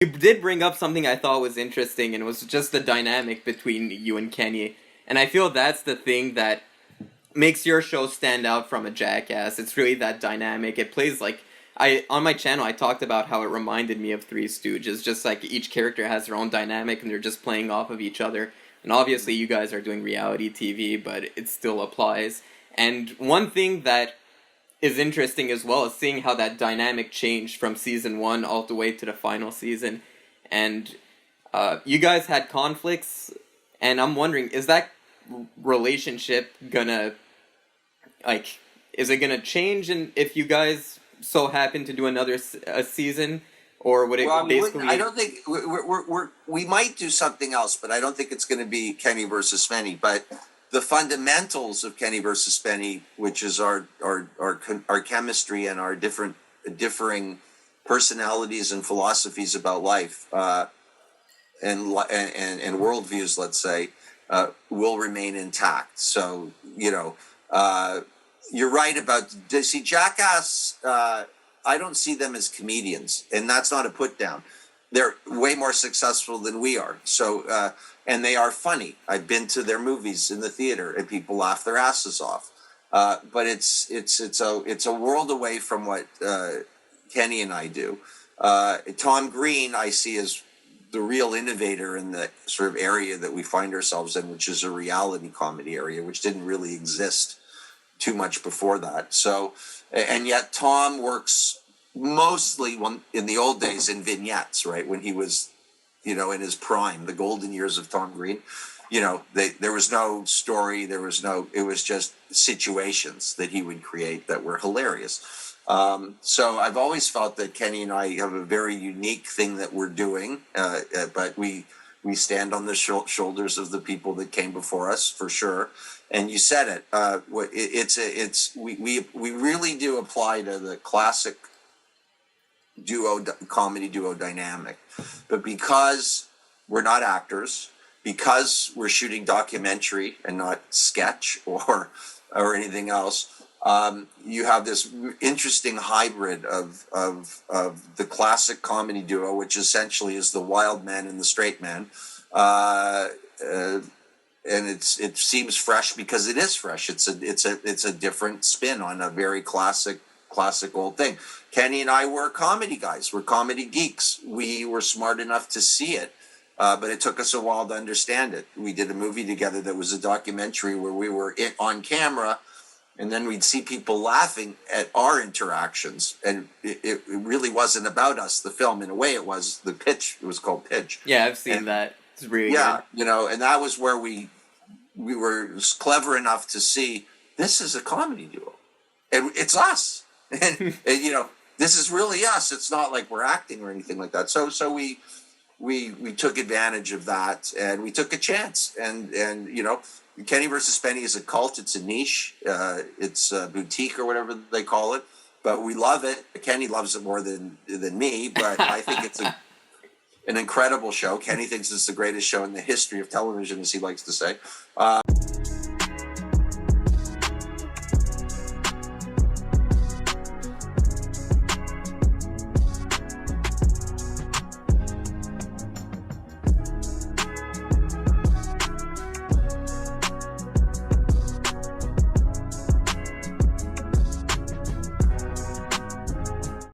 You did bring up something I thought was interesting, and it was just the dynamic between you and Kenny. And I feel that's the thing that makes your show stand out from a Jackass. It's really that dynamic. It plays like I on my channel I talked about how it reminded me of Three Stooges, just like each character has their own dynamic and they're just playing off of each other. And obviously you guys are doing reality TV, but it still applies. And one thing that is interesting as well is seeing how that dynamic changed from season 1 all the way to the final season. And you guys had conflicts, and I'm wondering, is that relationship gonna, like, is it gonna change if you guys so happen to do another season, or would it Well, basically? I don't think we might do something else, but I don't think it's going to be Kenny versus Spenny. But the fundamentals of Kenny versus Spenny, which is our chemistry and our differing personalities and philosophies about life, and worldviews, let's say, will remain intact. So you're right about Jackass. I don't see them as comedians, and that's not a put down. They're way more successful than we are. So, and they are funny. I've been to their movies in the theater, and people laugh their asses off. But it's a world away from what Kenny and I do. Tom Green, I see as the real innovator in the sort of area that we find ourselves in, which is a reality comedy area, which didn't really exist too much before that. So, and yet Tom works mostly in the old days in vignettes, right? When he was, in his prime, the golden years of Tom Green, there was no story. It was just situations that he would create that were hilarious. So I've always felt that Kenny and I have a very unique thing that we're doing, but we stand on the shoulders of the people that came before us, for sure. And you said it. We really do apply to the classic comedy duo dynamic, but because we're not actors, because we're shooting documentary and not sketch or anything else, you have this interesting hybrid of the classic comedy duo, which essentially is the wild man and the straight man. And it seems fresh because it is fresh. It's a different spin on a very classic old thing. Kenny and I were comedy guys. We're comedy geeks. We were smart enough to see it, but it took us a while to understand it. We did a movie together that was a documentary where we were on camera, and then we'd see people laughing at our interactions, and it really wasn't about us. The film, in a way, it was the pitch. It was called Pitch. Yeah, I've seen that. It's really good. And that was where we were clever enough to see this is a comedy duo, and it's us, and this is really us. It's not like we're acting or anything like that. So we took advantage of that, and we took a chance, and Kenny versus Spenny is a cult. It's a niche. It's a boutique or whatever they call it, but we love it. Kenny loves it more than me, but I think it's an incredible show. Kenny thinks it's the greatest show in the history of television, as he likes to say.